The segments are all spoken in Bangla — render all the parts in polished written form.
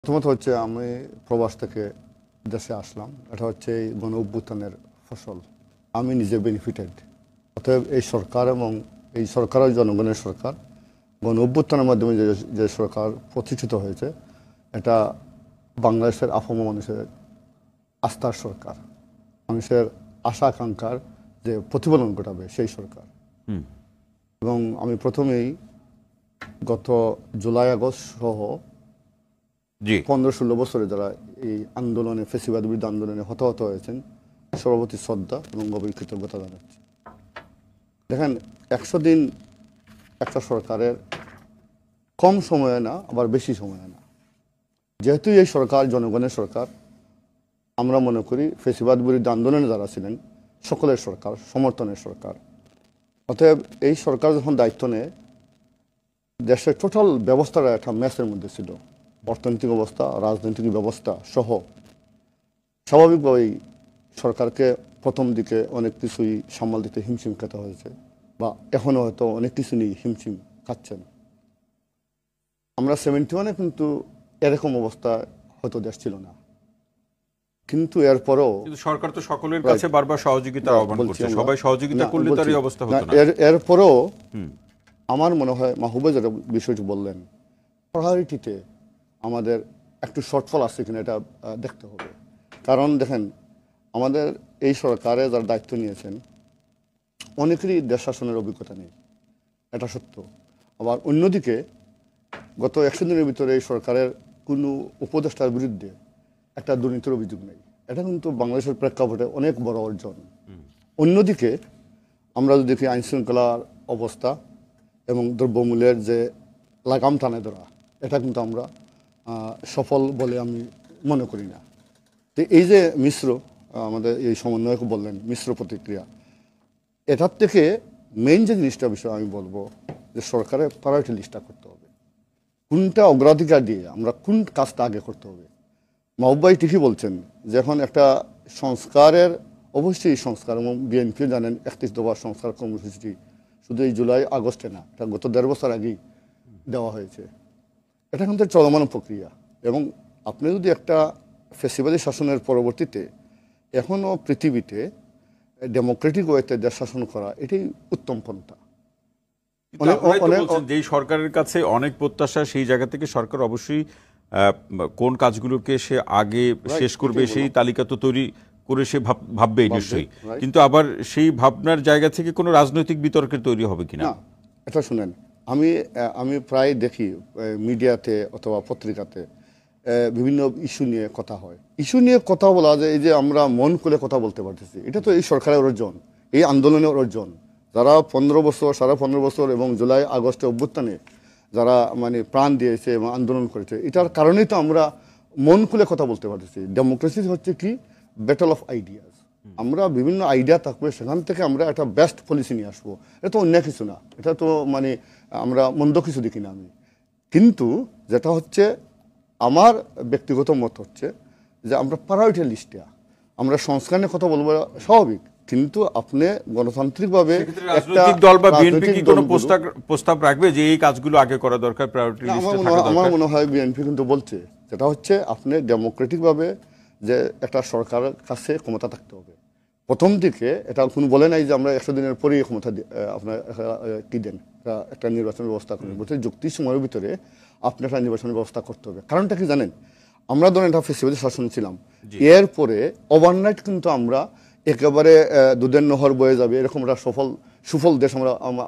প্রথমত হচ্ছে আমি প্রবাস থেকে দেশে আসলাম, এটা হচ্ছে এই গণ অভ্যুত্থানের ফসল। আমি নিজে বেনিফিটেড। অতএব এই সরকার এবং এই সরকারের জনগণের সরকার, গণ অভ্যুত্থানের মাধ্যমে যে সরকার প্রতিষ্ঠিত হয়েছে, এটা বাংলাদেশের আপামর মানুষের আস্থার সরকার, মানুষের আশা আকাঙ্ক্ষার যে প্রতিফলন ঘটাবে সেই সরকার। এবং আমি প্রথমেই গত জুলাই আগস্ট সহ 15-16 বছরে যারা এই আন্দোলনে, ফ্যাসিবাদ বিরোধী আন্দোলনে হতাহত হয়েছেন, সর্বপ্রতি শ্রদ্ধা এবং গভীর কৃতজ্ঞতা জানাচ্ছি। দেখেন, 100 দিন একটা সরকারের কম সময়ে না, আবার বেশি সময়ে না। যেহেতু এই সরকার জনগণের সরকার, আমরা মনে করি ফ্যাসিবাদ বিরোধী আন্দোলনে যারা ছিলেন সকলের সরকার, সমর্থনের সরকার। অতএব এই সরকার যখন দায়িত্ব নেয়, দেশের টোটাল ব্যবস্থাটা একটা ম্যাচের মধ্যে ছিল। অর্থনৈতিক অবস্থা, রাজনৈতিক ব্যবস্থা সহ স্বাভাবিকভাবেই সরকারকে প্রথম দিকে অনেক কিছুই সামাল দিতে হিমশিম খেতে হয়েছে, বা এখনও হয়তো অনেক কিছু নিয়ে হিমশিম খাচ্ছেন। আমরা 71-এ কিন্তু এরকম অবস্থা হয়তো দেশ ছিল না, কিন্তু এরপরও সরকার তো সকলের কাছে বারবার সহযোগিতার আহ্বান করছে, সবাই সহযোগিতা করলে তার এই অবস্থা হতো না। এরপরও আমার মনে হয় মাহবুবে যেটা বিষয়টি বললেন, প্রায়োরিটিতে আমাদের একটু শর্টফল আছে কিনা এটা দেখতে হবে। কারণ দেখেন, আমাদের এই সরকারে যারা দায়িত্ব নিয়েছেন অনেকেরই দেশ শাসনের অভিজ্ঞতা নেই, এটা সত্য। আবার অন্যদিকে গত 100 দিনের ভিতরে এই সরকারের কোনো উপদেষ্টার বিরুদ্ধে একটা দুর্নীতির অভিযোগ নেই। এটা কিন্তু বাংলাদেশের প্রেক্ষাপটে অনেক বড় অর্জন। অন্যদিকে আমরা যদি দেখি আইনশৃঙ্খলার অবস্থা এবং দ্রব্যমূল্যের যে লাগাম টানে ধরা, এটা কিন্তু আমরা সফল বলে আমি মনে করি না। তো এই যে মিশ্র, আমাদের এই সমন্বয়ক বললেন মিশ্র প্রতিক্রিয়া, এটার থেকে মেইন যে জিনিসটা বিষয় আমি বলবো যে সরকারের প্রায়োরিটি লিস্টটা করতে হবে, কোনটা অগ্রাধিকার দিয়ে আমরা কোন কাজটা আগে করতে হবে। মাহবুব ভাই ঠিকই বলছেন যে এখন একটা সংস্কারের, অবশ্যই সংস্কার, এবং বিএনপি জানেন 31 দফা সংস্কার কর্মসূচিটি শুধু এই জুলাই আগস্টে না, এটা গত 1.5 বছর আগেই দেওয়া হয়েছে। এটা কিন্তু চলমান প্রক্রিয়া, এবং আপনি যদি একটা ফ্যাসিবাদী শাসনের পরবর্তীতে এখনও পৃথিবীতে ডেমোক্রেটিক ওয়েতে দেশ শাসন করা, এটাই উত্তম পন্থা। যে সরকারের কাছে অনেক প্রত্যাশা, সেই জায়গা থেকে সরকার অবশ্যই কোন কাজগুলোকে সে আগে শেষ করবে সেই তালিকা তো তৈরি করে সে ভাববে নিশ্চয়ই, কিন্তু আবার সেই ভাবনার জায়গা থেকে কোনো রাজনৈতিক বিতর্কের তৈরি হবে কিনা। এটা শুনেন, আমি প্রায় দেখি মিডিয়াতে অথবা পত্রিকাতে বিভিন্ন ইস্যু নিয়ে কথা হয়। ইস্যু নিয়ে কথা বলা যায়, এই যে আমরা মন খুলে কথা বলতে পারতেছি, এটা তো এই সরকারের অর্জন, এই আন্দোলনের অর্জন। যারা 15 বছর, 15.5 বছর এবং জুলাই আগস্টে অভ্যুত্থানে যারা মানে প্রাণ দিয়েছে এবং আন্দোলন করেছে, এটার কারণেই তো আমরা মন খুলে কথা বলতে পারতেছি। ডেমোক্রেসি হচ্ছে কি, ব্যাটল অফ আইডিয়াস। আমরা বিভিন্ন আইডিয়া থাকবে, সেখান থেকে আমরা একটা বেস্ট পলিসি নিয়ে আসবো। এটা তো অন্য কিছু না, এটা তো মানে আমরা মন্দ কিছু দেখি না আমি। কিন্তু যেটা হচ্ছে আমার ব্যক্তিগত মত হচ্ছে যে আমরা প্রায়োরিটি লিস্টে আমরা সংস্কার নিয়ে কথা বলবো, স্বাভাবিক, কিন্তু আপনি গণতান্ত্রিকভাবে রাজনৈতিক দল বা বিএনপি কি কোনো প্রস্তাব রাখবে যে এই কাজগুলো আগে করা দরকার, প্রায়োরিটি লিস্টে থাকা দরকার? আমার মনে হয় বিএনপি কিন্তু বলছে, যেটা হচ্ছে আপনি ডেমোক্রেটিকভাবে যে একটা সরকারের কাছে ক্ষমতা থাকতে হবে। প্রথম দিকে এটা কোনো বলে নাই যে আমরা 100 দিনের পরেই ক্ষমতা আপনার কি দেন, একটা নির্বাচন ব্যবস্থা করেন। বলতে যুক্তি সময়ের ভিতরে আপনি একটা নির্বাচন ব্যবস্থা করতে হবে। কারণটা কি জানেন, আমরা ধরেন একটা ফ্যাসিবাদী শাসন ছিলাম, এরপরে ওভারনাইট কিন্তু আমরা একেবারে দুধের নহর বয়ে যাবে এরকম একটা সুফল দেশ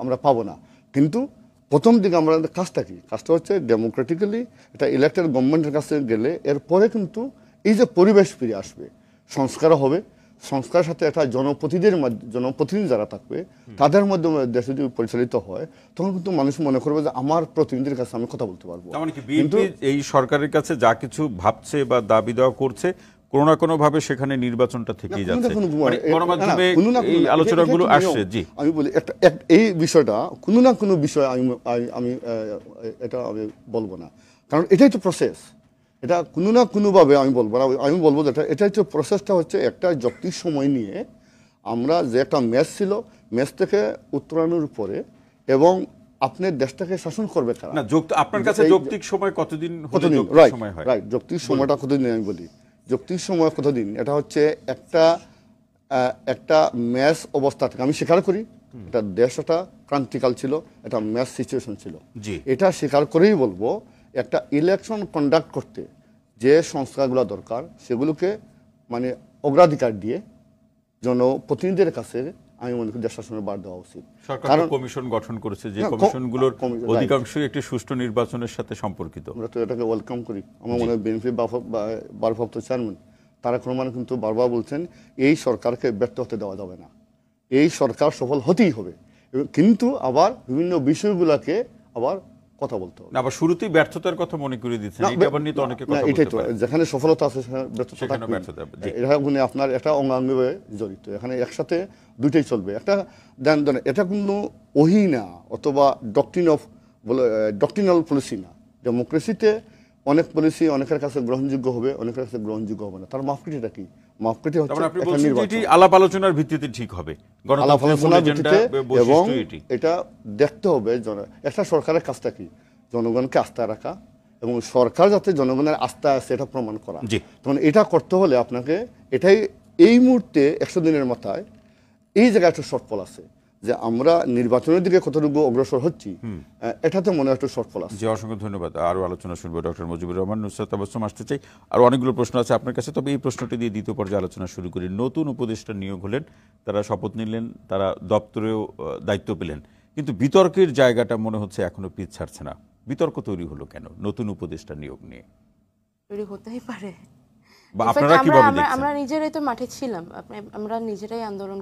আমরা পাবো না। কিন্তু প্রথম দিকে আমরা কাজটা কি, কাজটা হচ্ছে ডেমোক্রেটিক্যালি একটা ইলেক্টেড গভর্নমেন্টের কাছে গেলে এরপরে কিন্তু এই যে পরিবেশ ফিরে আসবে, সংস্কার হবে, সংস্কারের সাথে একটা জনপ্রতিনিধি যারা থাকবে তাদের মাধ্যমে দেশ যদি পরিচালিত হয়, তখন কিন্তু মানুষ মনে করবে যে আমার প্রতিনিধির কাছে আমি কথা বলতে পারবো। কিন্তু এই সরকারের কাছে যা কিছু ভাবছে বা দাবি দেওয়া করছে, কোনো না কোনো ভাবে সেখানে নির্বাচনটা থেকেই যাচ্ছে, গণমাধ্যমে এই আলোচনাগুলো আসছে। জি, আমি বলি এই বিষয়টা কোনো না কোনো বিষয় আমি এটা আমি বলবো না, কারণ এটাই তো প্রসেস। এটা কোনো না কোনোভাবে আমি বলবো না, আমি বলবো যে এটাই তো প্রসেসটা হচ্ছে একটা যৌক্তিক সময় নিয়ে আমরা যে একটা ম্যাচ ছিল, ম্যাচ থেকে উত্তরানোর পরে এবং আপনার দেশটাকে শাসন করবে কারা? না আপনার কাছে যৌক্তিক সময় কতদিন হলে কতদিন? যৌক্তিক রাইট সময় হয়? রাইট, যৌক্তিক সময়টা কতদিন আমি বলি। যৌক্তিক সময় কতদিন, এটা হচ্ছে একটা ম্যাচ অবস্থা থেকে আমি স্বীকার করি এটা দেশ একটা ক্রান্তিকাল ছিল, একটা ম্যাচ সিচুয়েশন ছিল, জি। এটা স্বীকার করেই বলবো একটা ইলেকশন কন্ডাক্ট করতে যে সংস্কারগুলো দরকার সেগুলোকে মানে অগ্রাধিকার দিয়ে জনপ্রতিনিধিদের কাছে আমি মনে করি দেশ শাসনের বার দেওয়া উচিত। সরকার কারণ কমিশন গঠন করেছে, যে না, কমিশনগুলোর right. অধিকাংশই একটি সুষ্ঠু নির্বাচনের সাথে সম্পর্কিত। আমরা তো এটাকে ওয়েলকাম করি। আমার মনে হয় বিএনপি ভারপ্রাপ্ত চেয়ারম্যান তারেক রহমান কিন্তু বারবার বলছেন এই সরকারকে ব্যর্থ হতে দেওয়া যাবে না, এই সরকার সফল হতেই হবে, কিন্তু আবার বিভিন্ন বিষয়গুলোকে আবার কথা বলতে হবে। না, আবার শুরুতেই ব্যর্থতার কথা মনে করে দিচ্ছেন, না, এটা আবার নিয়ে তো অনেকে না, কথা এটাই বলতে তো, পারে। যেখানে সফলতা আছে সেখানে ব্যর্থতা সেখানে থাকবেই। ব্যর্থতা, জি। এটা মানে আপনার একটা অঙ্গাঙ্গিভাবে জড়িত, এখানে একসাথে দুইটাই চলবে। একটা দেন এটা কোনো ওহি না অথবা ডক্ট্রিনাল পলিসি না। ডেমোক্রেসিতে অনেক পলিসি অনেকের কাছে গ্রহণযোগ্য হবে, অনেকের কাছে গ্রহণযোগ্য হবে না। তার মাপকাঠিটা কি? মাপকাঠি হচ্ছে তারপরে আপনি একটা বলছেন যে নির্বাচন। এটি আলাপ আলোচনার ভিত্তিতে ঠিক হবে, আলাপ গণতন্ত্রের মূল আলোচনার এজেন্ডা, ভিত্তিতে, এবং বৈশিষ্ট্য এটি। এটা দেখতে হবে একটা সরকারের কাজটা কি জনগণকে আস্থায় রাখা এবং সরকার যাতে জনগণের আস্থা আছে এটা প্রমাণ করা। জি। তখন এটা করতে হলে আপনাকে এই মুহূর্তে 100 দিনের মাথায় এই জায়গায় একটা শর্টফল আছে যে আমরা নির্বাচনের দিকে কতটুকু অগ্রসর হচ্ছি, এটাতে মনে হয় একটা শর্টফল আছে। জি, অসংখ্য ধন্যবাদ। আরও আলোচনা শুনবো ডক্টর মুজিবুর রহমান। নুসরাত তাবাসসুম আসতে চাই, আর অনেকগুলো প্রশ্ন আছে আপনার কাছে, তবে এই প্রশ্নটি দিয়ে দ্বিতীয় পর্যায়ে আলোচনা শুরু করি। নতুন উপদেষ্টা নিয়োগ হলেন, তারা শপথ নিলেন, তারা দপ্তরেও দায়িত্ব পেলেন, কিন্তু বিতর্কের জায়গাটা মনে হচ্ছে এখনো পিছ ছাড়ছে না। বিতর্ক তৈরি হলো কেন নতুন উপদেষ্টা নিয়োগ নিয়ে? তৈরি হতেই পারে। বা In fact, আপনারা কিভাবে দেখছেন? আমরা নিজেরাই তো মাঠে ছিলাম, আমরা নিজেরাই আন্দোলন